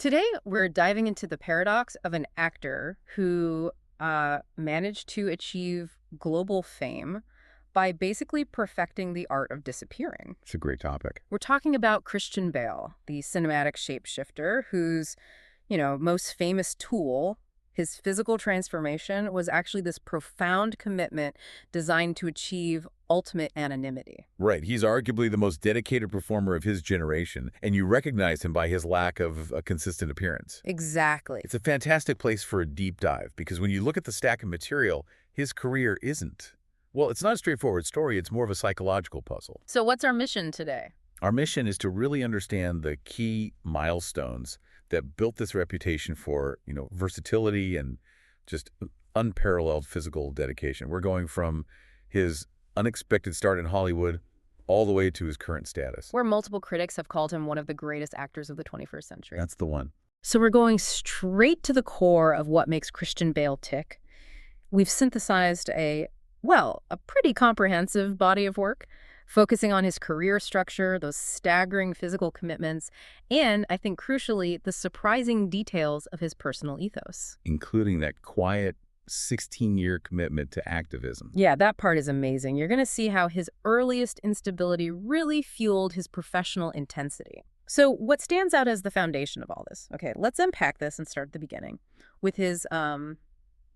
Today, we're diving into the paradox of an actor who managed to achieve global fame by basically perfecting the art of disappearing. It's a great topic. We're talking about Christian Bale, the cinematic shapeshifter whose, most famous tool, his physical transformation, was actually this profound commitment designed to achieve ultimate anonymity. Right. He's arguably the most dedicated performer of his generation, and you recognize him by his lack of a consistent appearance. Exactly. It's a fantastic place for a deep dive, because when you look at the stack of material, his career isn't. Well, it's not a straightforward story. It's more of a psychological puzzle. So what's our mission today? Our mission is to really understand the key milestones that built this reputation for, versatility and just unparalleled physical dedication. We're going from his unexpected start in Hollywood all the way to his current status. Where multiple critics have called him one of the greatest actors of the 21st century. That's the one. So we're going straight to the core of what makes Christian Bale tick. We've synthesized a pretty comprehensive body of work, focusing on his career structure, those staggering physical commitments, and, I think crucially, the surprising details of his personal ethos. Including that quiet 16-year commitment to activism. Yeah, that part is amazing. You're going to see how his earliest instability really fueled his professional intensity. So what stands out as the foundation of all this? Okay, let's unpack this and start at the beginning with his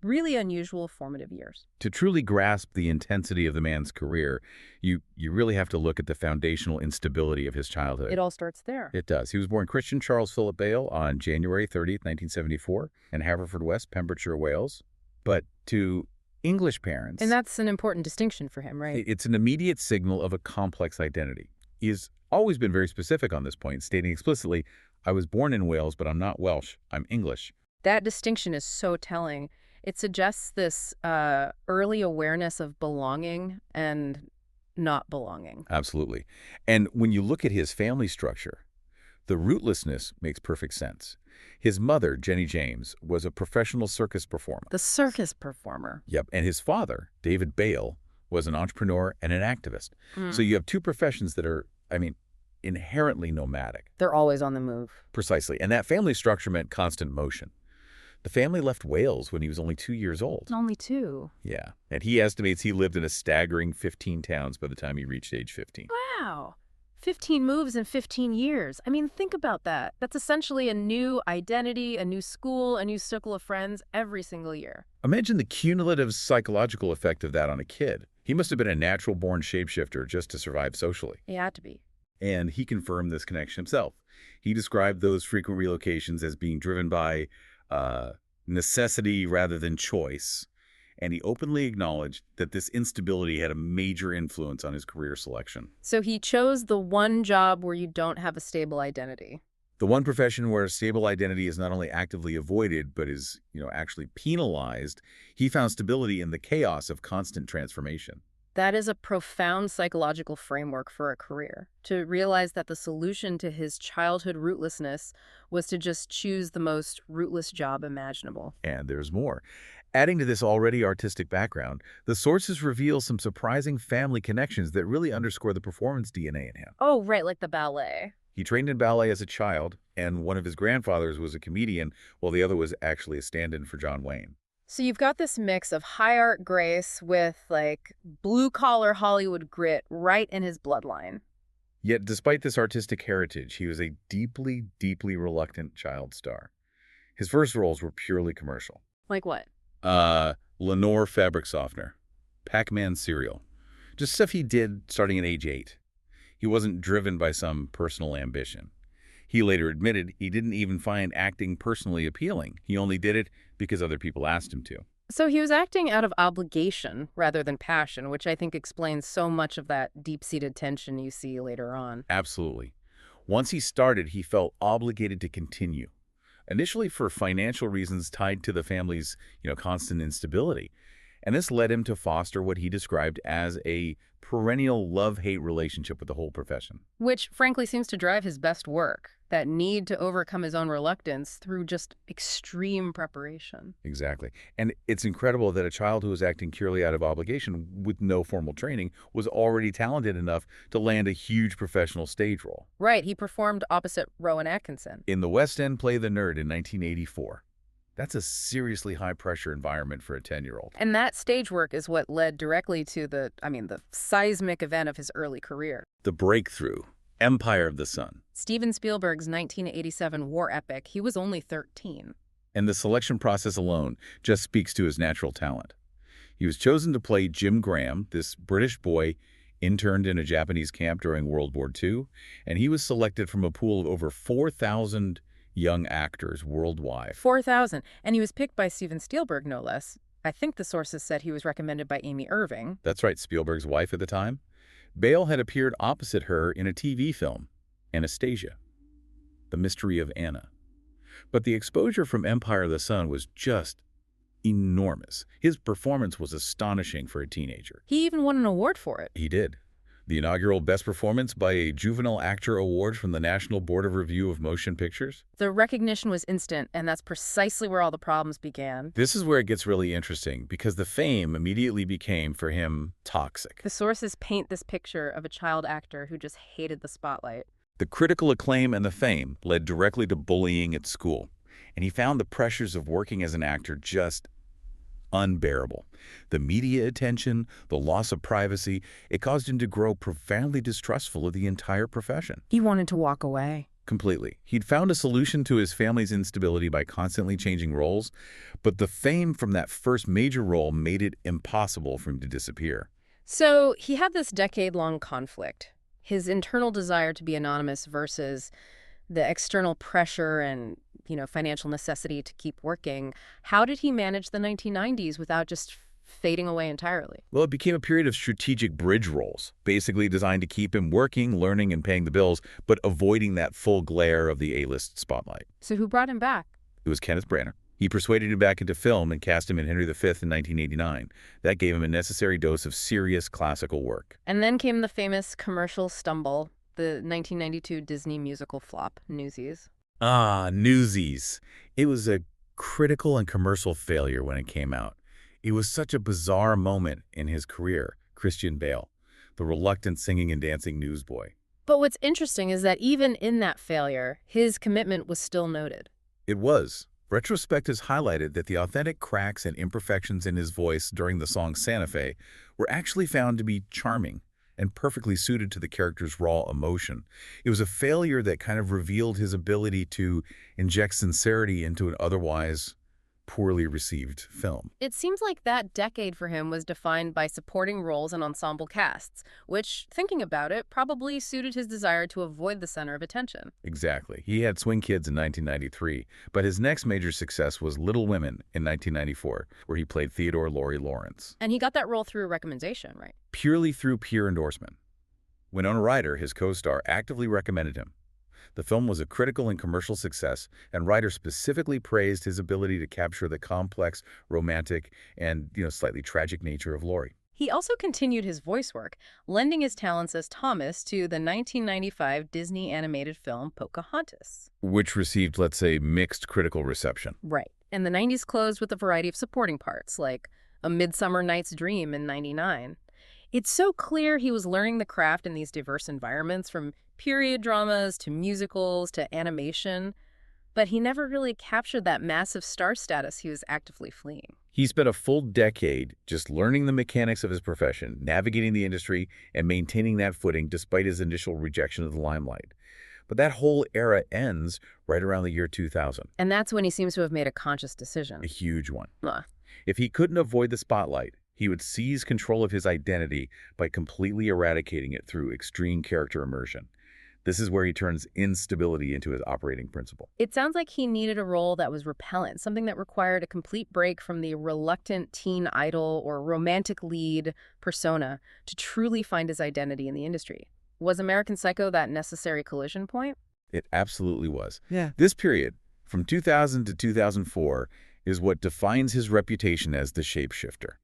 really unusual formative years. To truly grasp the intensity of the man's career, you really have to look at the foundational instability of his childhood. It all starts there. It does. He was born Christian Charles Philip Bale on January 30th, 1974, in Haverfordwest, Pembrokeshire, Wales. But to English parents... And that's an important distinction for him, right? It's an immediate signal of a complex identity. He's always been very specific on this point, stating explicitly, "I was born in Wales, but I'm not Welsh. I'm English." That distinction is so telling. It suggests this early awareness of belonging and not belonging. Absolutely. And when you look at his family structure, the rootlessness makes perfect sense. His mother, Jenny James, was a professional circus performer. The circus performer. Yep. And his father, David Bale, was an entrepreneur and an activist. So you have two professions that are, inherently nomadic. They're always on the move. Precisely. And that family structure meant constant motion. The family left Wales when he was only 2 years old. Only 2. Yeah. And he estimates he lived in a staggering 15 towns by the time he reached age 15. Wow. 15 moves in 15 years. Think about that. That's essentially a new identity, a new school, a new circle of friends every single year. Imagine the cumulative psychological effect of that on a kid. He must have been a natural-born shapeshifter just to survive socially. He had to be. And he confirmed this connection himself. He described those frequent relocations as being driven by necessity rather than choice. And he openly acknowledged that this instability had a major influence on his career selection. So he chose the one job where you don't have a stable identity. The one profession where a stable identity is not only actively avoided, but is, actually penalized. He found stability in the chaos of constant transformation. That is a profound psychological framework for a career. To realize that the solution to his childhood rootlessness was to just choose the most rootless job imaginable. And there's more. Adding to this already artistic background, the sources reveal some surprising family connections that really underscore the performance DNA in him. Oh, right, like the ballet. He trained in ballet as a child, and one of his grandfathers was a comedian, while the other was actually a stand-in for John Wayne. So you've got this mix of high art grace with, blue-collar Hollywood grit right in his bloodline. Yet, despite this artistic heritage, he was a deeply, deeply reluctant child star. His first roles were purely commercial. Like what? Lenore fabric softener, Pac-Man cereal. Just stuff he did starting at age 8. He wasn't driven by some personal ambition. He later admitted he didn't even find acting personally appealing. He only did it because other people asked him to. So he was acting out of obligation rather than passion, which I think explains so much of that deep-seated tension you see later on. Absolutely. Once he started, he felt obligated to continue. Initially for financial reasons tied to the family's, constant instability. And this led him to foster what he described as a perennial love-hate relationship with the whole profession. Which, frankly, seems to drive his best work, that need to overcome his own reluctance through just extreme preparation. Exactly. And it's incredible that a child who was acting purely out of obligation with no formal training was already talented enough to land a huge professional stage role. Right, he performed opposite Rowan Atkinson. In the West End play The Nerd in 1984. That's a seriously high-pressure environment for a 10-year-old. And that stage work is what led directly to the seismic event of his early career. The breakthrough, Empire of the Sun. Steven Spielberg's 1987 war epic. He was only 13. And the selection process alone just speaks to his natural talent. He was chosen to play Jim Graham, this British boy interned in a Japanese camp during World War II, and he was selected from a pool of over 4,000 young actors worldwide. 4,000. And he was picked by Steven Spielberg, no less. I think the sources said he was recommended by Amy Irving. That's right, Spielberg's wife at the time. Bale had appeared opposite her in a TV film, Anastasia, The Mystery of Anna. But the exposure from Empire of the Sun was just enormous. His performance was astonishing for a teenager. He even won an award for it. He did. The inaugural Best Performance by a Juvenile Actor Award from the National Board of Review of Motion Pictures. The recognition was instant, and that's precisely where all the problems began. This is where it gets really interesting, because the fame immediately became, for him, toxic. The sources paint this picture of a child actor who just hated the spotlight. The critical acclaim and the fame led directly to bullying at school, and he found the pressures of working as an actor just unbearable. The media attention, the loss of privacy, it caused him to grow profoundly distrustful of the entire profession. He wanted to walk away. Completely. He'd found a solution to his family's instability by constantly changing roles, but the fame from that first major role made it impossible for him to disappear. So he had this decade-long conflict. His internal desire to be anonymous versus the external pressure and, financial necessity to keep working. How did he manage the 1990s without just fading away entirely? Well, it became a period of strategic bridge roles, basically designed to keep him working, learning, and paying the bills, but avoiding that full glare of the A-list spotlight. So who brought him back? It was Kenneth Branagh. He persuaded him back into film and cast him in Henry V in 1989. That gave him a necessary dose of serious classical work. And then came the famous commercial stumble, the 1992 Disney musical flop, Newsies. Ah, Newsies. It was a critical and commercial failure when it came out. It was such a bizarre moment in his career. Christian Bale, the reluctant singing and dancing newsboy. But what's interesting is that even in that failure, his commitment was still noted. It was. Retrospect has highlighted that the authentic cracks and imperfections in his voice during the song Santa Fe were actually found to be charming and perfectly suited to the character's raw emotion. It was a failure that kind of revealed his ability to inject sincerity into an otherwise poorly received film. It seems like that decade for him was defined by supporting roles and ensemble casts, which, thinking about it, probably suited his desire to avoid the center of attention. Exactly. He had Swing Kids in 1993, but his next major success was Little Women in 1994, where he played Theodore Laurie Lawrence. And he got that role through a recommendation, right? Purely through peer endorsement. Winona Ryder, his co-star, actively recommended him. The film was a critical and commercial success, and Ryder specifically praised his ability to capture the complex, romantic, and slightly tragic nature of Laurie. He also continued his voice work, lending his talents as Thomas to the 1995 Disney animated film Pocahontas, which received, let's say, mixed critical reception. Right. And the 90s closed with a variety of supporting parts, like A Midsummer Night's Dream in '99. It's so clear he was learning the craft in these diverse environments, from period dramas to musicals to animation, but he never really captured that massive star status he was actively fleeing. He spent a full decade just learning the mechanics of his profession, navigating the industry, and maintaining that footing despite his initial rejection of the limelight. But that whole era ends right around the year 2000. And that's when he seems to have made a conscious decision. A huge one. Ugh. If he couldn't avoid the spotlight, he would seize control of his identity by completely eradicating it through extreme character immersion. This is where he turns instability into his operating principle. It sounds like he needed a role that was repellent, something that required a complete break from the reluctant teen idol or romantic lead persona to truly find his identity in the industry. Was American Psycho that necessary collision point? It absolutely was. Yeah. This period, from 2000 to 2004, is what defines his reputation as the shapeshifter.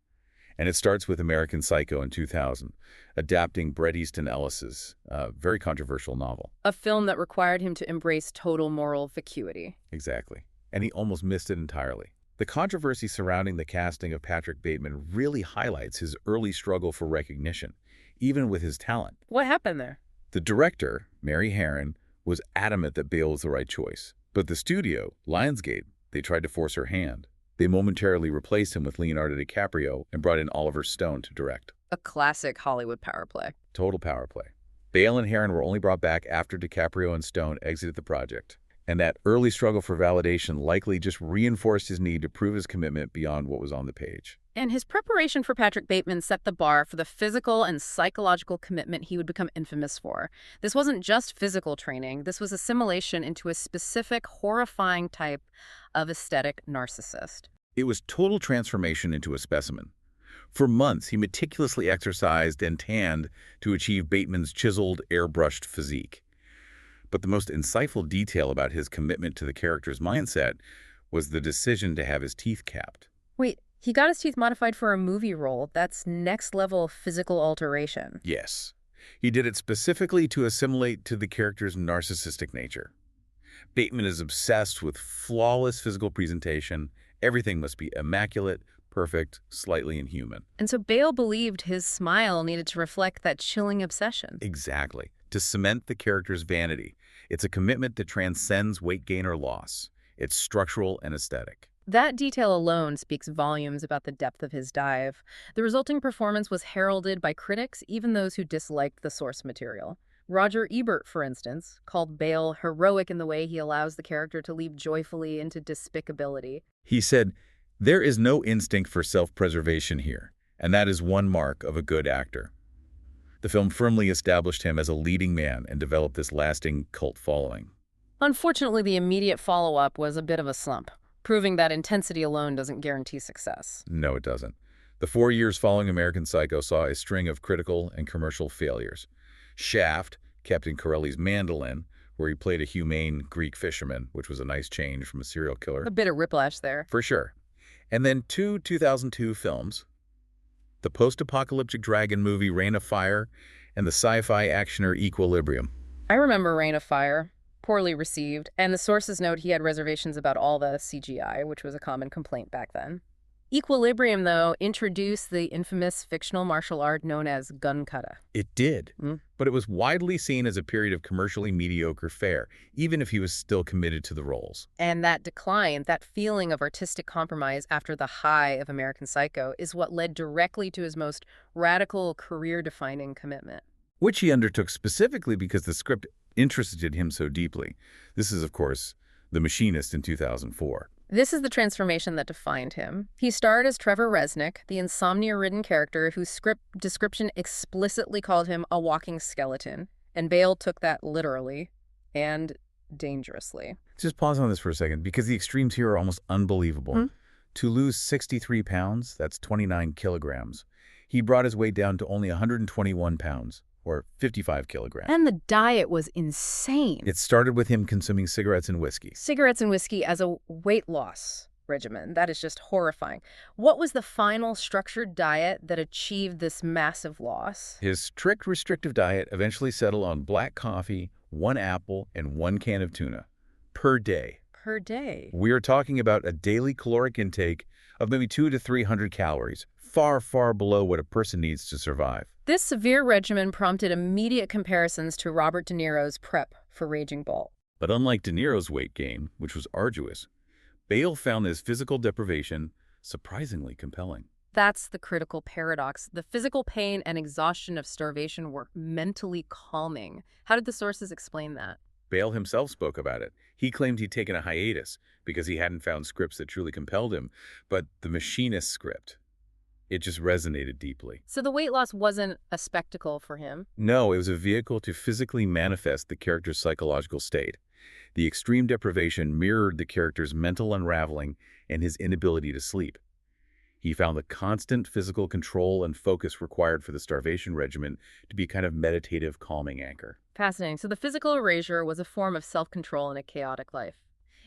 And it starts with American Psycho in 2000, adapting Bret Easton Ellis's very controversial novel. A film that required him to embrace total moral vacuity. Exactly. And he almost missed it entirely. The controversy surrounding the casting of Patrick Bateman really highlights his early struggle for recognition, even with his talent. What happened there? The director, Mary Harron, was adamant that Bale was the right choice. But the studio, Lionsgate, they tried to force her hand. They momentarily replaced him with Leonardo DiCaprio and brought in Oliver Stone to direct. A classic Hollywood power play. Total power play. Bale and Harron were only brought back after DiCaprio and Stone exited the project. And that early struggle for validation likely just reinforced his need to prove his commitment beyond what was on the page. And his preparation for Patrick Bateman set the bar for the physical and psychological commitment he would become infamous for. This wasn't just physical training. This was assimilation into a specific, horrifying type of aesthetic narcissist. It was total transformation into a specimen. For months, he meticulously exercised and tanned to achieve Bateman's chiseled, airbrushed physique. But the most insightful detail about his commitment to the character's mindset was the decision to have his teeth capped. Wait, he got his teeth modified for a movie role. That's next-level physical alteration. Yes. He did it specifically to assimilate to the character's narcissistic nature. Bateman is obsessed with flawless physical presentation. Everything must be immaculate, perfect, slightly inhuman. And so Bale believed his smile needed to reflect that chilling obsession. Exactly. To cement the character's vanity. It's a commitment that transcends weight gain or loss. It's structural and aesthetic. That detail alone speaks volumes about the depth of his dive. The resulting performance was heralded by critics, even those who disliked the source material. Roger Ebert, for instance, called Bale heroic in the way he allows the character to leap joyfully into despicability. He said, "There is no instinct for self-preservation here, and that is one mark of a good actor." The film firmly established him as a leading man and developed this lasting cult following. Unfortunately, the immediate follow-up was a bit of a slump, proving that intensity alone doesn't guarantee success. No, it doesn't. The 4 years following American Psycho saw a string of critical and commercial failures. Shaft, Captain Corelli's Mandolin, where he played a humane Greek fisherman, which was a nice change from a serial killer. A bit of whiplash there. For sure. And then 2002 films, the post-apocalyptic dragon movie Reign of Fire, and the sci-fi actioner Equilibrium. I remember Reign of Fire, poorly received, and the sources note he had reservations about all the CGI, which was a common complaint back then. Equilibrium, though, introduced the infamous fictional martial art known as gun kata. It did, but it was widely seen as a period of commercially mediocre fare, even if he was still committed to the roles. And that decline, that feeling of artistic compromise after the high of American Psycho, is what led directly to his most radical, career-defining commitment. Which he undertook specifically because the script interested him so deeply. This is, of course, The Machinist in 2004. This is the transformation that defined him. He starred as Trevor Resnick, the insomnia-ridden character whose script description explicitly called him a walking skeleton, and Bale took that literally and dangerously. Just pause on this for a second, because the extremes here are almost unbelievable. To lose 63 pounds, that's 29 kilograms, he brought his weight down to only 121 pounds, or 55 kilograms. And the diet was insane. It started with him consuming cigarettes and whiskey. Cigarettes and whiskey as a weight loss regimen. That is just horrifying. What was the final structured diet that achieved this massive loss? His strict restrictive diet eventually settled on black coffee, 1 apple, and 1 can of tuna per day. Per day? We are talking about a daily caloric intake of maybe 200 to 300 calories, far, far below what a person needs to survive. This severe regimen prompted immediate comparisons to Robert De Niro's prep for Raging Bull. But unlike De Niro's weight gain, which was arduous, Bale found this physical deprivation surprisingly compelling. That's the critical paradox. The physical pain and exhaustion of starvation were mentally calming. How did the sources explain that? Bale himself spoke about it. He claimed he'd taken a hiatus because he hadn't found scripts that truly compelled him, but The Machinist script, it just resonated deeply. So the weight loss wasn't a spectacle for him? No, it was a vehicle to physically manifest the character's psychological state. The extreme deprivation mirrored the character's mental unraveling and his inability to sleep. He found the constant physical control and focus required for the starvation regimen to be a kind of meditative, calming anchor. Fascinating. So the physical erasure was a form of self-control in a chaotic life.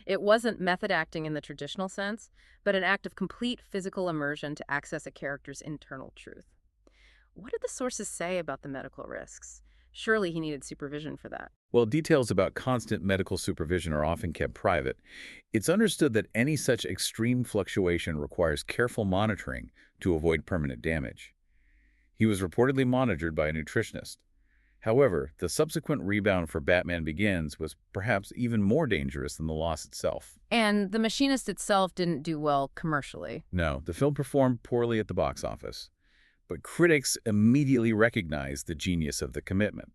It wasn't method acting in the traditional sense, but an act of complete physical immersion to access a character's internal truth. What did the sources say about the medical risks? Surely he needed supervision for that. While details about constant medical supervision are often kept private, it's understood that any such extreme fluctuation requires careful monitoring to avoid permanent damage. He was reportedly monitored by a nutritionist. However, the subsequent rebound for Batman Begins was perhaps even more dangerous than the loss itself. And the machinist itself didn't do well commercially. No, the film performed poorly at the box office, but critics immediately recognized the genius of the commitment.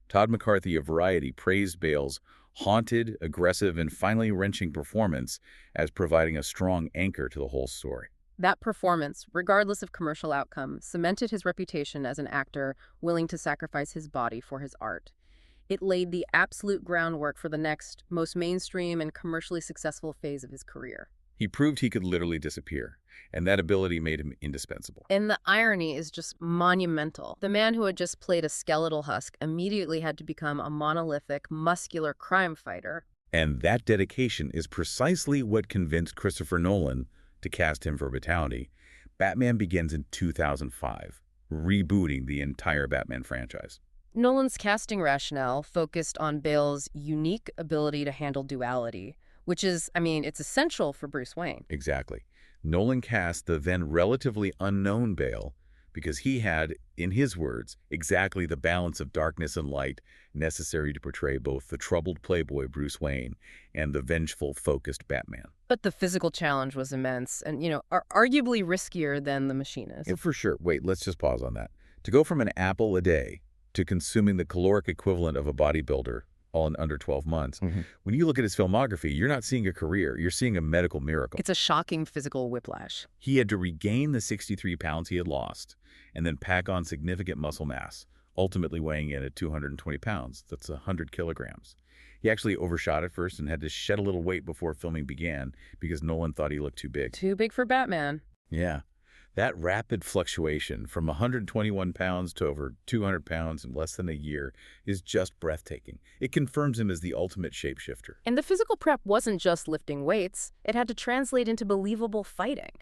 Todd McCarthy of Variety praised Bale's haunted, aggressive, and finally wrenching performance as providing a strong anchor to the whole story. That performance, regardless of commercial outcome, cemented his reputation as an actor willing to sacrifice his body for his art. It laid the absolute groundwork for the next, most mainstream and commercially successful phase of his career. He proved he could literally disappear, and that ability made him indispensable. And the irony is just monumental. The man who had just played a skeletal husk immediately had to become a monolithic, muscular crime fighter. And that dedication is precisely what convinced Christopher Nolan to cast him for Vitality. Batman Begins in 2005, rebooting the entire Batman franchise. Nolan's casting rationale focused on Bale's unique ability to handle duality, which is, it's essential for Bruce Wayne. Exactly. Nolan cast the then relatively unknown Bale because he had, in his words, exactly the balance of darkness and light necessary to portray both the troubled playboy Bruce Wayne and the vengeful, focused Batman. But the physical challenge was immense and, arguably riskier than The Machinist. Yeah, for sure. Wait, let's just pause on that. To go from an apple a day to consuming the caloric equivalent of a bodybuilder all in under 12 months. When you look at his filmography, you're not seeing a career, you're seeing a medical miracle. It's a shocking physical whiplash. He had to regain the 63 pounds he had lost and then pack on significant muscle mass, ultimately weighing in at 220 pounds. That's 100 kilograms. He actually overshot at first and had to shed a little weight before filming began because Nolan thought he looked too big. Too big for Batman. Yeah. That rapid fluctuation from 121 pounds to over 200 pounds in less than a year is just breathtaking. It confirms him as the ultimate shapeshifter. And the physical prep wasn't just lifting weights. It had to translate into believable fighting.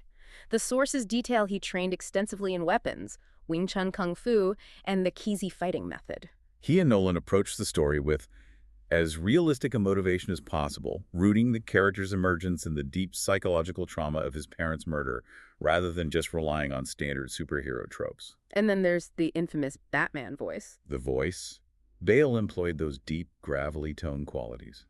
The sources detail he trained extensively in weapons, Wing Chun Kung Fu, and the Kizi fighting method. He and Nolan approached the story with as realistic a motivation as possible, rooting the character's emergence in the deep psychological trauma of his parents' murder, rather than just relying on standard superhero tropes. And then there's the infamous Batman voice. The voice? Bale employed those deep, gravelly tone qualities.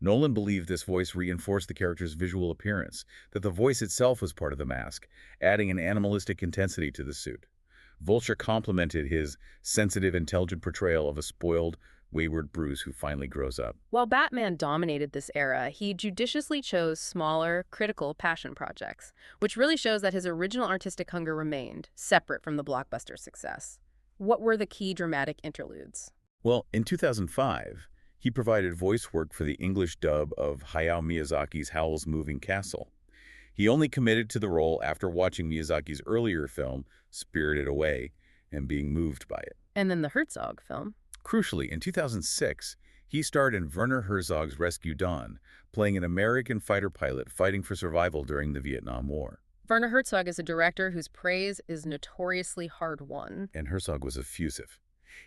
Nolan believed this voice reinforced the character's visual appearance, that the voice itself was part of the mask, adding an animalistic intensity to the suit. Vulture complemented his sensitive, intelligent portrayal of a spoiled, wayward Bruce who finally grows up. While Batman dominated this era, he judiciously chose smaller, critical passion projects, which really shows that his original artistic hunger remained, separate from the blockbuster success. What were the key dramatic interludes? Well, in 2005, he provided voice work for the English dub of Hayao Miyazaki's Howl's Moving Castle. He only committed to the role after watching Miyazaki's earlier film, Spirited Away, and being moved by it. And then the Herzog film. Crucially, in 2006, he starred in Werner Herzog's Rescue Dawn, playing an American fighter pilot fighting for survival during the Vietnam War. Werner Herzog is a director whose praise is notoriously hard-won. And Herzog was effusive.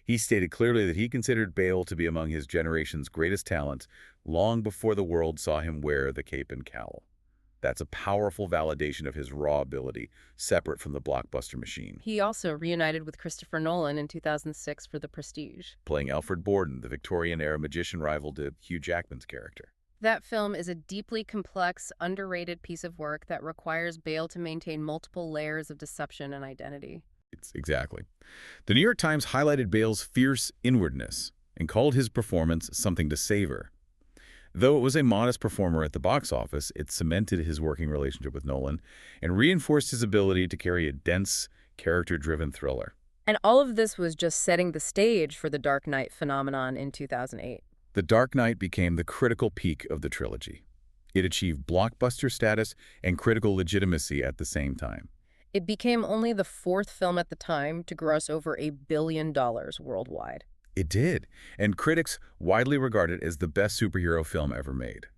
He stated clearly that he considered Bale to be among his generation's greatest talents long before the world saw him wear the cape and cowl. That's a powerful validation of his raw ability, separate from the blockbuster machine. He also reunited with Christopher Nolan in 2006 for The Prestige, playing Alfred Borden, the Victorian-era magician rival to Hugh Jackman's character. That film is a deeply complex, underrated piece of work that requires Bale to maintain multiple layers of deception and identity. Exactly. The New York Times highlighted Bale's fierce inwardness and called his performance something to savor. Though it was a modest performer at the box office, it cemented his working relationship with Nolan and reinforced his ability to carry a dense, character-driven thriller. And all of this was just setting the stage for the Dark Knight phenomenon in 2008. The Dark Knight became the critical peak of the trilogy. It achieved blockbuster status and critical legitimacy at the same time. It became only the fourth film at the time to gross over $1 billion worldwide. It did, and critics widely regard it as the best superhero film ever made.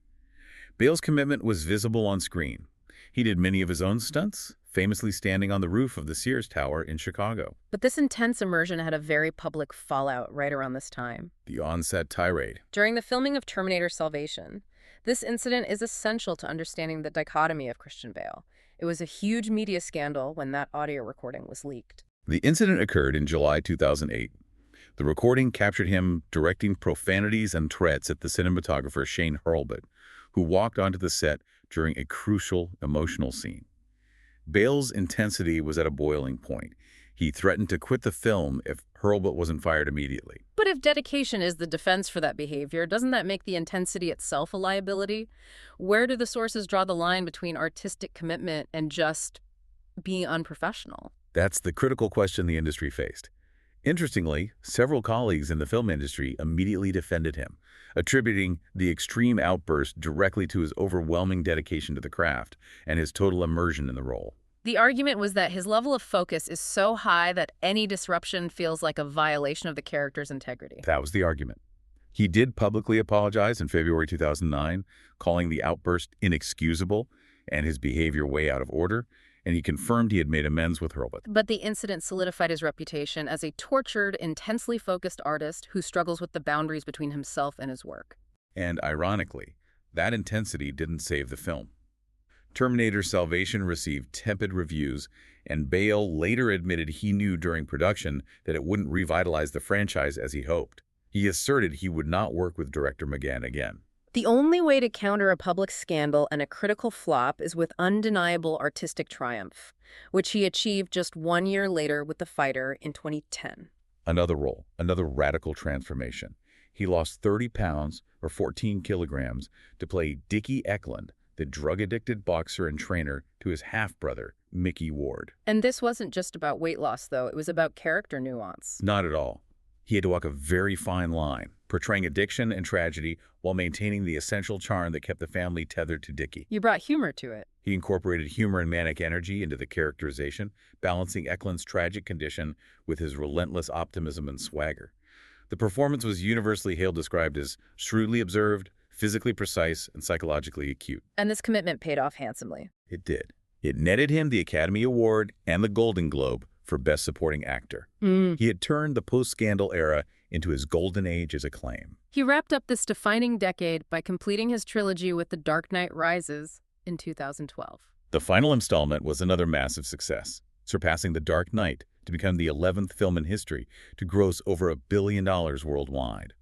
Bale's commitment was visible on screen. He did many of his own stunts, famously standing on the roof of the Sears Tower in Chicago. But this intense immersion had a very public fallout right around this time. The on-set tirade. During the filming of Terminator Salvation, this incident is essential to understanding the dichotomy of Christian Bale. It was a huge media scandal when that audio recording was leaked. The incident occurred in July 2008. The recording captured him directing profanities and threats at the cinematographer Shane Hurlbut, who walked onto the set during a crucial emotional scene. Bale's intensity was at a boiling point. He threatened to quit the film if Hurlbut wasn't fired immediately. But if dedication is the defense for that behavior, doesn't that make the intensity itself a liability? Where do the sources draw the line between artistic commitment and just being unprofessional? That's the critical question the industry faced. Interestingly, several colleagues in the film industry immediately defended him, attributing the extreme outburst directly to his overwhelming dedication to the craft and his total immersion in the role. The argument was that his level of focus is so high that any disruption feels like a violation of the character's integrity. That was the argument. He did publicly apologize in February 2009, calling the outburst inexcusable and his behavior way out of order, and he confirmed he had made amends with Hurlbut. But the incident solidified his reputation as a tortured, intensely focused artist who struggles with the boundaries between himself and his work. And ironically, that intensity didn't save the film. Terminator Salvation received tepid reviews, and Bale later admitted he knew during production that it wouldn't revitalize the franchise as he hoped. He asserted he would not work with director McGann again. The only way to counter a public scandal and a critical flop is with undeniable artistic triumph, which he achieved just 1 year later with The Fighter in 2010. Another role, another radical transformation. He lost 30 pounds, or 14 kilograms, to play Dickie Eklund, the drug-addicted boxer and trainer to his half-brother, Mickey Ward. And this wasn't just about weight loss, though. It was about character nuance. Not at all. He had to walk a very fine line, portraying addiction and tragedy while maintaining the essential charm that kept the family tethered to Dickie. You brought humor to it. He incorporated humor and manic energy into the characterization, balancing Eklund's tragic condition with his relentless optimism and swagger. The performance was universally hailed, described as shrewdly observed, physically precise, and psychologically acute. And this commitment paid off handsomely. It did. It netted him the Academy Award and the Golden Globe for Best Supporting Actor. He had turned the post-scandal era into his golden age as Acclaim. He wrapped up this defining decade by completing his trilogy with The Dark Knight Rises in 2012. The final installment was another massive success, surpassing The Dark Knight to become the 11th film in history to gross over $1 billion worldwide.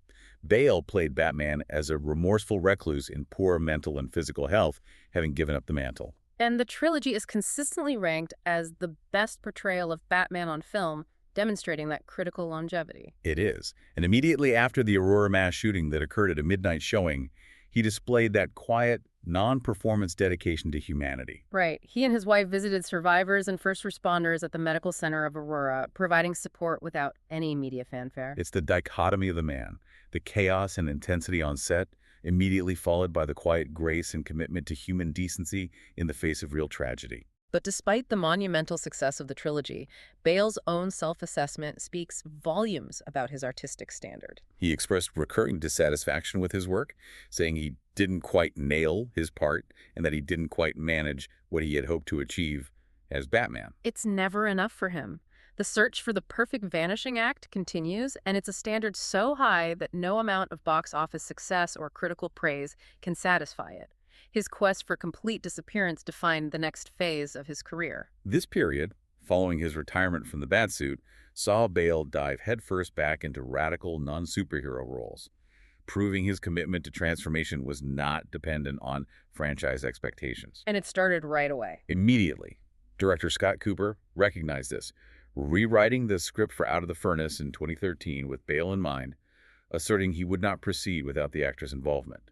Bale played Batman as a remorseful recluse in poor mental and physical health, having given up the mantle. And the trilogy is consistently ranked as the best portrayal of Batman on film, demonstrating that critical longevity. It is. And immediately after the Aurora mass shooting that occurred at a midnight showing, he displayed that quiet, non-performance dedication to humanity. Right. He and his wife visited survivors and first responders at the medical center of Aurora, providing support without any media fanfare. It's the dichotomy of the man, the chaos and intensity on set, immediately followed by the quiet grace and commitment to human decency in the face of real tragedy. But despite the monumental success of the trilogy, Bale's own self-assessment speaks volumes about his artistic standard. He expressed recurring dissatisfaction with his work, saying he didn't quite nail his part and that he didn't quite manage what he had hoped to achieve as Batman. It's never enough for him. The search for the perfect vanishing act continues, and it's a standard so high that no amount of box office success or critical praise can satisfy it. His quest for complete disappearance defined the next phase of his career. This period, following his retirement from the Batsuit, saw Bale dive headfirst back into radical non-superhero roles, proving his commitment to transformation was not dependent on franchise expectations. And it started right away. Immediately, director Scott Cooper recognized this, rewriting the script for Out of the Furnace in 2013 with Bale in mind, asserting he would not proceed without the actor's involvement.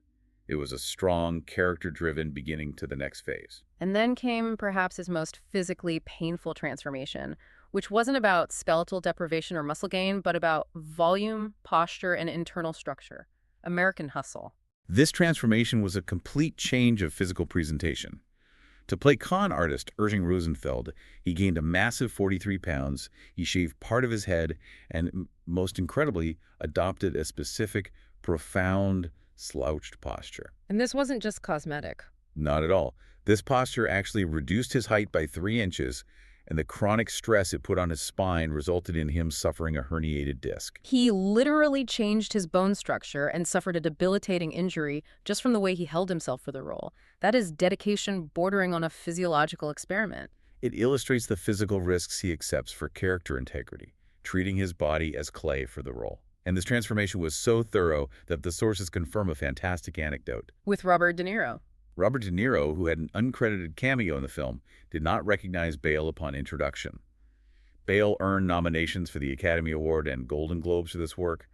It was a strong, character-driven beginning to the next phase. And then came perhaps his most physically painful transformation, which wasn't about skeletal deprivation or muscle gain, but about volume, posture, and internal structure. American Hustle. This transformation was a complete change of physical presentation. To play con artist Irving Rosenfeld, he gained a massive 43 pounds, he shaved part of his head, and most incredibly, adopted a specific, profound, slouched posture. And this wasn't just cosmetic. Not at all. This posture actually reduced his height by 3 inches, and the chronic stress it put on his spine resulted in him suffering a herniated disc. He literally changed his bone structure and suffered a debilitating injury just from the way he held himself for the role. That is dedication bordering on a physiological experiment. It illustrates the physical risks he accepts for character integrity, treating his body as clay for the role. And this transformation was so thorough that the sources confirm a fantastic anecdote. With Robert De Niro. Robert De Niro, who had an uncredited cameo in the film, did not recognize Bale upon introduction. Bale earned nominations for the Academy Award and Golden Globes for this work,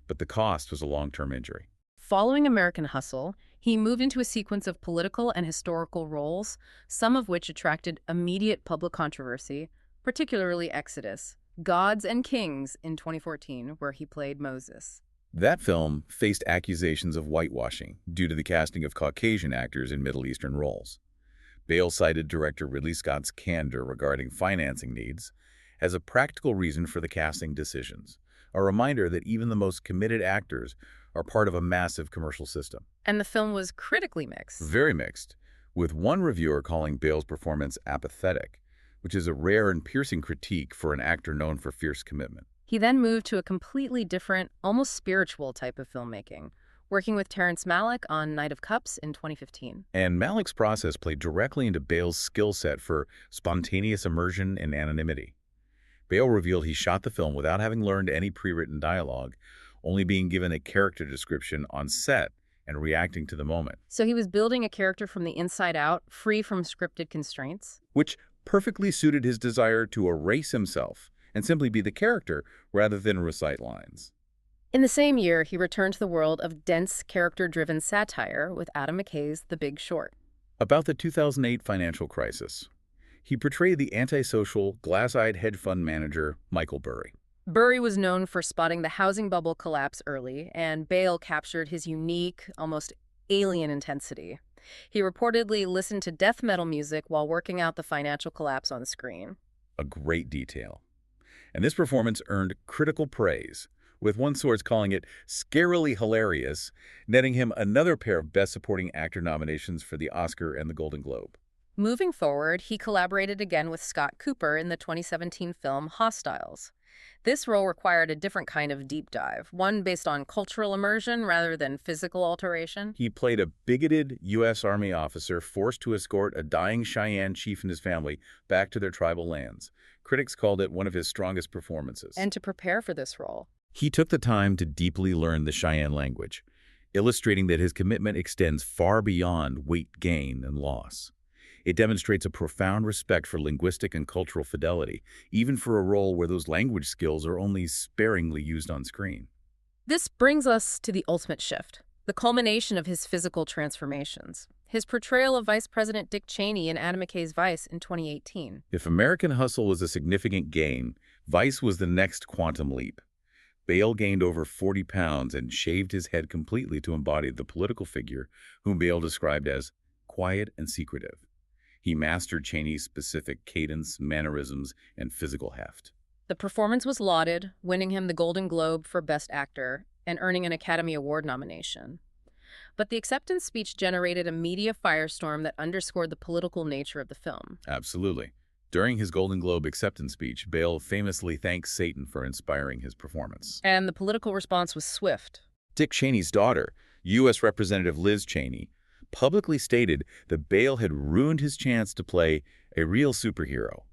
but the cost was a long-term injury. Following American Hustle, he moved into a sequence of political and historical roles, some of which attracted immediate public controversy, particularly Exodus, Gods and Kings in 2014, where he played Moses. That film faced accusations of whitewashing due to the casting of Caucasian actors in Middle Eastern roles. Bale cited director Ridley Scott's candor regarding financing needs as a practical reason for the casting decisions, a reminder that even the most committed actors are part of a massive commercial system. And the film was critically mixed. Very mixed, with one reviewer calling Bale's performance apathetic, which is a rare and piercing critique for an actor known for fierce commitment. He then moved to a completely different, almost spiritual type of filmmaking, working with Terrence Malick on Knight of Cups in 2015. And Malick's process played directly into Bale's skill set for spontaneous immersion and anonymity. Bale revealed he shot the film without having learned any pre-written dialogue, only being given a character description on set and reacting to the moment. So he was building a character from the inside out, free from scripted constraints. Which perfectly suited his desire to erase himself and simply be the character rather than recite lines. In the same year, he returned to the world of dense, character-driven satire with Adam McKay's The Big Short. About the 2008 financial crisis, he portrayed the antisocial, glass-eyed hedge fund manager Michael Burry. Burry was known for spotting the housing bubble collapse early, and Bale captured his unique, almost alien intensity. He reportedly listened to death metal music while working out the financial collapse on screen. A great detail. And this performance earned critical praise, with one source calling it scarily hilarious, netting him another pair of Best Supporting Actor nominations for the Oscar and the Golden Globe. Moving forward, he collaborated again with Scott Cooper in the 2017 film Hostiles. This role required a different kind of deep dive, one based on cultural immersion rather than physical alteration. He played a bigoted U.S. Army officer forced to escort a dying Cheyenne chief and his family back to their tribal lands. Critics called it one of his strongest performances. And to prepare for this role, he took the time to deeply learn the Cheyenne language, illustrating that his commitment extends far beyond weight gain and loss. It demonstrates a profound respect for linguistic and cultural fidelity, even for a role where those language skills are only sparingly used on screen. This brings us to the ultimate shift, the culmination of his physical transformations. His portrayal of Vice President Dick Cheney in Adam McKay's Vice in 2018. If American Hustle was a significant gain, Vice was the next quantum leap. Bale gained over 40 pounds and shaved his head completely to embody the political figure whom Bale described as quiet and secretive. He mastered Cheney's specific cadence, mannerisms, and physical heft. The performance was lauded, winning him the Golden Globe for Best Actor and earning an Academy Award nomination. But the acceptance speech generated a media firestorm that underscored the political nature of the film. Absolutely. During his Golden Globe acceptance speech, Bale famously thanked Satan for inspiring his performance. And the political response was swift. Dick Cheney's daughter, U.S. Representative Liz Cheney, publicly stated that Bale had ruined his chance to play a real superhero,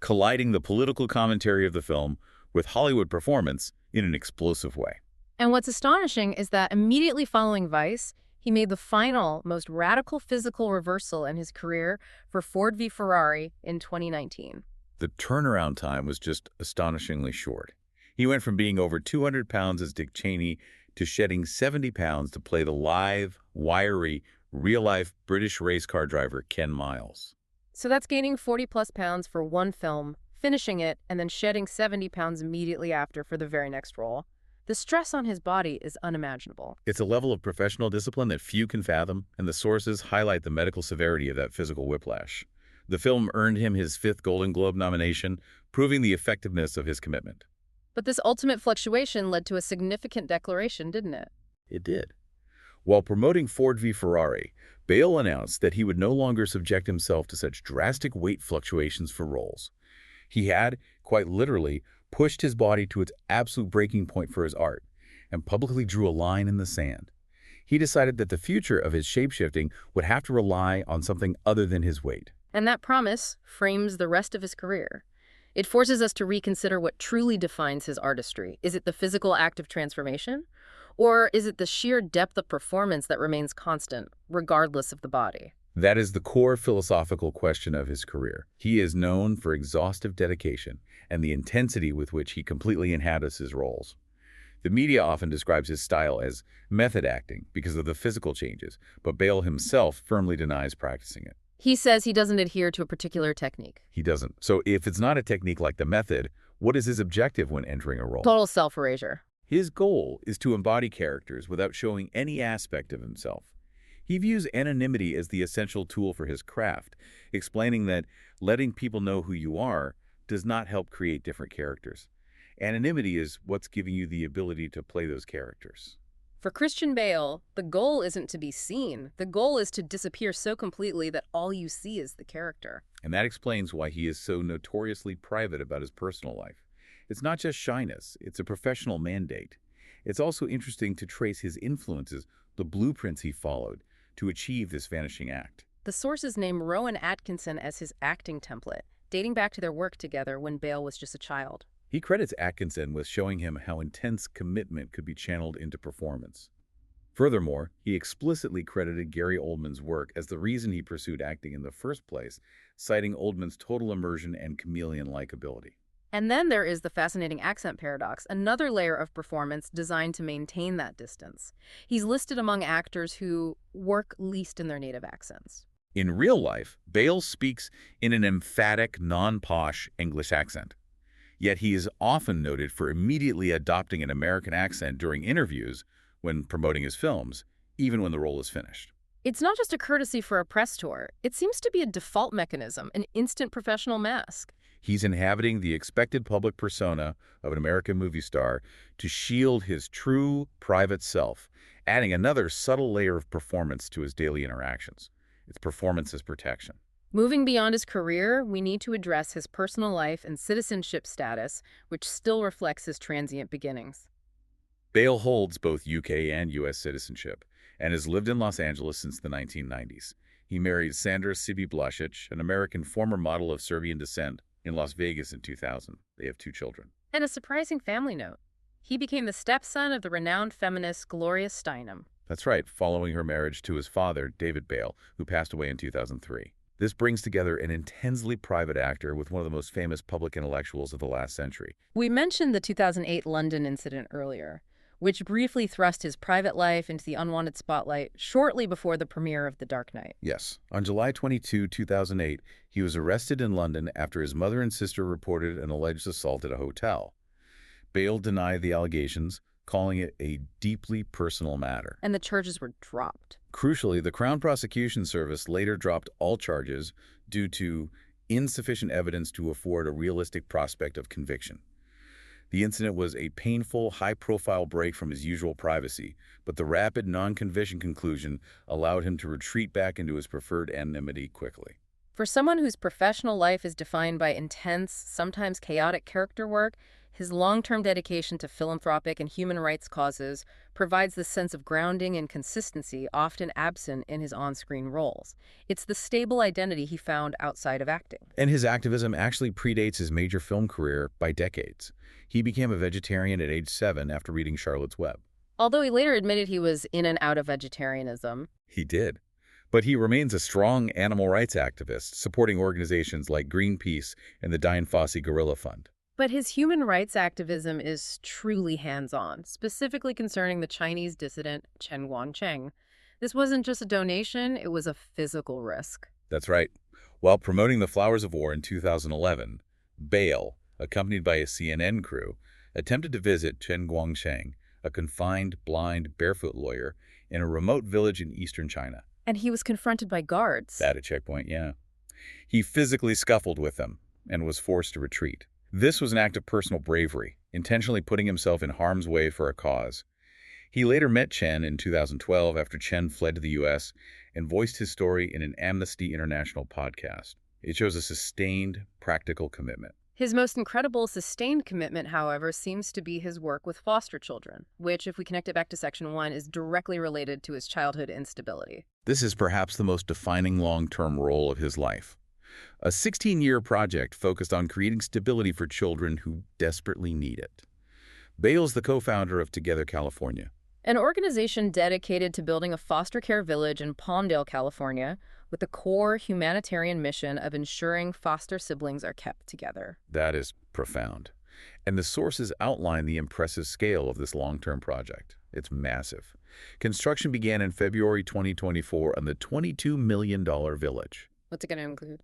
colliding the political commentary of the film with Hollywood performance in an explosive way. And what's astonishing is that immediately following Vice, he made the final, most radical physical reversal in his career for Ford v. Ferrari in 2019. The turnaround time was just astonishingly short. He went from being over 200 pounds as Dick Cheney to shedding 70 pounds to play the live, wiry, real-life British race car driver Ken Miles. So that's gaining 40-plus pounds for one film, finishing it, and then shedding 70 pounds immediately after for the very next role. The stress on his body is unimaginable. It's a level of professional discipline that few can fathom, and the sources highlight the medical severity of that physical whiplash. The film earned him his 5th Golden Globe nomination, proving the effectiveness of his commitment. But this ultimate fluctuation led to a significant declaration, didn't it? It did. While promoting Ford v Ferrari, Bale announced that he would no longer subject himself to such drastic weight fluctuations for roles. He had, quite literally, pushed his body to its absolute breaking point for his art, and publicly drew a line in the sand. He decided that the future of his shapeshifting would have to rely on something other than his weight. And that promise frames the rest of his career. It forces us to reconsider what truly defines his artistry. Is it the physical act of transformation? Or is it the sheer depth of performance that remains constant, regardless of the body? That is the core philosophical question of his career. He is known for exhaustive dedication and the intensity with which he completely inhabits his roles. The media often describes his style as method acting because of the physical changes, but Bale himself firmly denies practicing it. He says he doesn't adhere to a particular technique. He doesn't. So if it's not a technique like the method, what is his objective when entering a role? Total self-erasure. His goal is to embody characters without showing any aspect of himself. He views anonymity as the essential tool for his craft, explaining that letting people know who you are does not help create different characters. Anonymity is what's giving you the ability to play those characters. For Christian Bale, the goal isn't to be seen. The goal is to disappear so completely that all you see is the character. And that explains why he is so notoriously private about his personal life. It's not just shyness, it's a professional mandate. It's also interesting to trace his influences, the blueprints he followed, to achieve this vanishing act. The sources name Rowan Atkinson as his acting template, dating back to their work together when Bale was just a child. He credits Atkinson with showing him how intense commitment could be channeled into performance. Furthermore, he explicitly credited Gary Oldman's work as the reason he pursued acting in the first place, citing Oldman's total immersion and chameleon-like ability. And then there is the fascinating accent paradox, another layer of performance designed to maintain that distance. He's listed among actors who work least in their native accents. In real life, Bale speaks in an emphatic, non-posh English accent. Yet he is often noted for immediately adopting an American accent during interviews when promoting his films, even when the role is finished. It's not just a courtesy for a press tour. It seems to be a default mechanism, an instant professional mask. He's inhabiting the expected public persona of an American movie star to shield his true, private self, adding another subtle layer of performance to his daily interactions. It's performance as protection. Moving beyond his career, we need to address his personal life and citizenship status, which still reflects his transient beginnings. Bale holds both UK and US citizenship and has lived in Los Angeles since the 1990s. He married Sandra Sibi-Blasic, an American former model of Serbian descent, in Las Vegas in 2000. They have 2 children. And a surprising family note. He became the stepson of the renowned feminist Gloria Steinem. That's right, following her marriage to his father, David Bale, who passed away in 2003. This brings together an intensely private actor with one of the most famous public intellectuals of the last century. We mentioned the 2008 London incident earlier, which briefly thrust his private life into the unwanted spotlight shortly before the premiere of The Dark Knight. Yes. On July 22, 2008, he was arrested in London after his mother and sister reported an alleged assault at a hotel. Bale denied the allegations, calling it a deeply personal matter. And the charges were dropped. Crucially, the Crown Prosecution Service later dropped all charges due to insufficient evidence to afford a realistic prospect of conviction. The incident was a painful, high-profile break from his usual privacy, but the rapid non-conviction conclusion allowed him to retreat back into his preferred anonymity quickly. For someone whose professional life is defined by intense, sometimes chaotic character work, his long-term dedication to philanthropic and human rights causes provides the sense of grounding and consistency often absent in his on-screen roles. It's the stable identity he found outside of acting. And his activism actually predates his major film career by decades. He became a vegetarian at age 7 after reading Charlotte's Web. Although he later admitted he was in and out of vegetarianism. He did. But he remains a strong animal rights activist, supporting organizations like Greenpeace and the Dian Fossey Gorilla Fund. But his human rights activism is truly hands-on, specifically concerning the Chinese dissident Chen Guangcheng. This wasn't just a donation, it was a physical risk. That's right. While promoting The Flowers of War in 2011, Bale, accompanied by a CNN crew, attempted to visit Chen Guangcheng, a confined, blind, barefoot lawyer, in a remote village in eastern China. And he was confronted by guards. At a checkpoint, yeah. He physically scuffled with them and was forced to retreat. This was an act of personal bravery, intentionally putting himself in harm's way for a cause. He later met Chen in 2012 after Chen fled to the U.S. and voiced his story in an Amnesty International podcast. It shows a sustained, practical commitment. His most incredible sustained commitment, however, seems to be his work with foster children, which, if we connect it back to Section 1, is directly related to his childhood instability. This is perhaps the most defining long-term role of his life. A 16-year project focused on creating stability for children who desperately need it. Bale's the co-founder of Together California, An organization dedicated to building a foster care village in Palmdale, California, with the core humanitarian mission of ensuring foster siblings are kept together. that is profound. And the sources outline the impressive scale of this long-term project. It's massive. Construction began in February 2024 on the $22 million village. What's it going to include?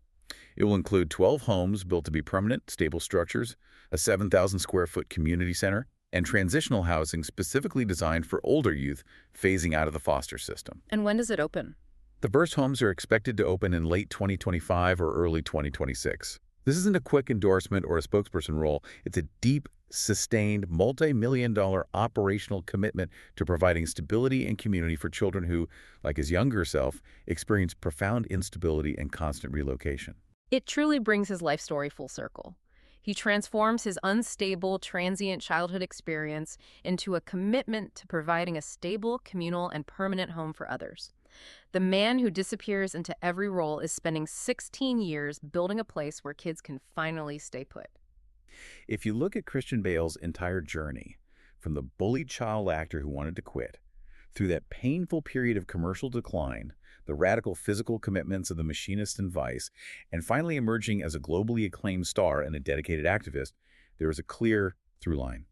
It will include 12 homes built to be permanent, stable structures, a 7,000 square foot community center, and transitional housing specifically designed for older youth phasing out of the foster system. And when does it open? The first homes are expected to open in late 2025 or early 2026. This isn't a quick endorsement or a spokesperson role. It's a deep, sustained, multi-million-dollar operational commitment to providing stability and community for children who, like his younger self, experience profound instability and constant relocation. It truly brings his life story full circle. He transforms his unstable, transient childhood experience into a commitment to providing a stable, communal, and permanent home for others. The man who disappears into every role is spending 16 years building a place where kids can finally stay put. If you look at Christian Bale's entire journey, from the bullied child actor who wanted to quit, through that painful period of commercial decline, the radical physical commitments of the machinist in Vice, and finally emerging as a globally acclaimed star and a dedicated activist, there is a clear through line: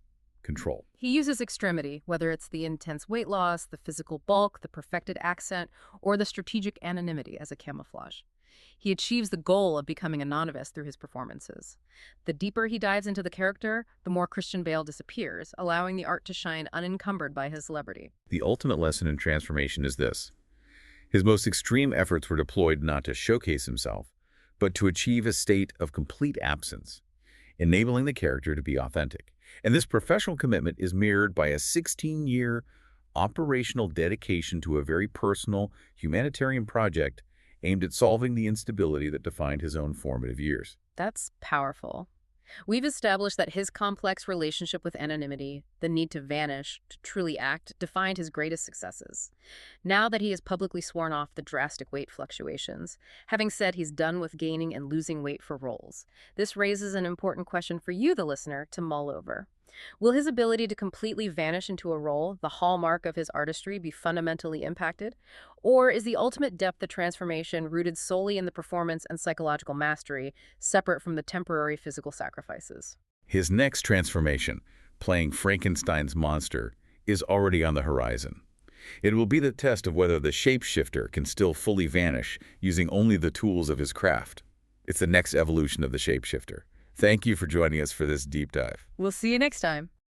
control. He uses extremity, whether it's the intense weight loss, the physical bulk, the perfected accent, or the strategic anonymity as a camouflage. He achieves the goal of becoming anonymous through his performances. The deeper he dives into the character, the more Christian Bale disappears, allowing the art to shine unencumbered by his celebrity. The ultimate lesson in transformation is this: his most extreme efforts were deployed not to showcase himself, but to achieve a state of complete absence, enabling the character to be authentic. And this professional commitment is mirrored by a 16-year operational dedication to a very personal humanitarian project aimed at solving the instability that defined his own formative years. That's powerful. We've established that his complex relationship with anonymity, the need to vanish, to truly act, defined his greatest successes. Now that he has publicly sworn off the drastic weight fluctuations, having said he's done with gaining and losing weight for roles, this raises an important question for you, the listener, to mull over. Will his ability to completely vanish into a role, the hallmark of his artistry, be fundamentally impacted? Or is the ultimate depth of transformation rooted solely in the performance and psychological mastery, separate from the temporary physical sacrifices? His next transformation, playing Frankenstein's monster, is already on the horizon. It will be the test of whether the shapeshifter can still fully vanish using only the tools of his craft. It's the next evolution of the shapeshifter. Thank you for joining us for this deep dive. We'll see you next time.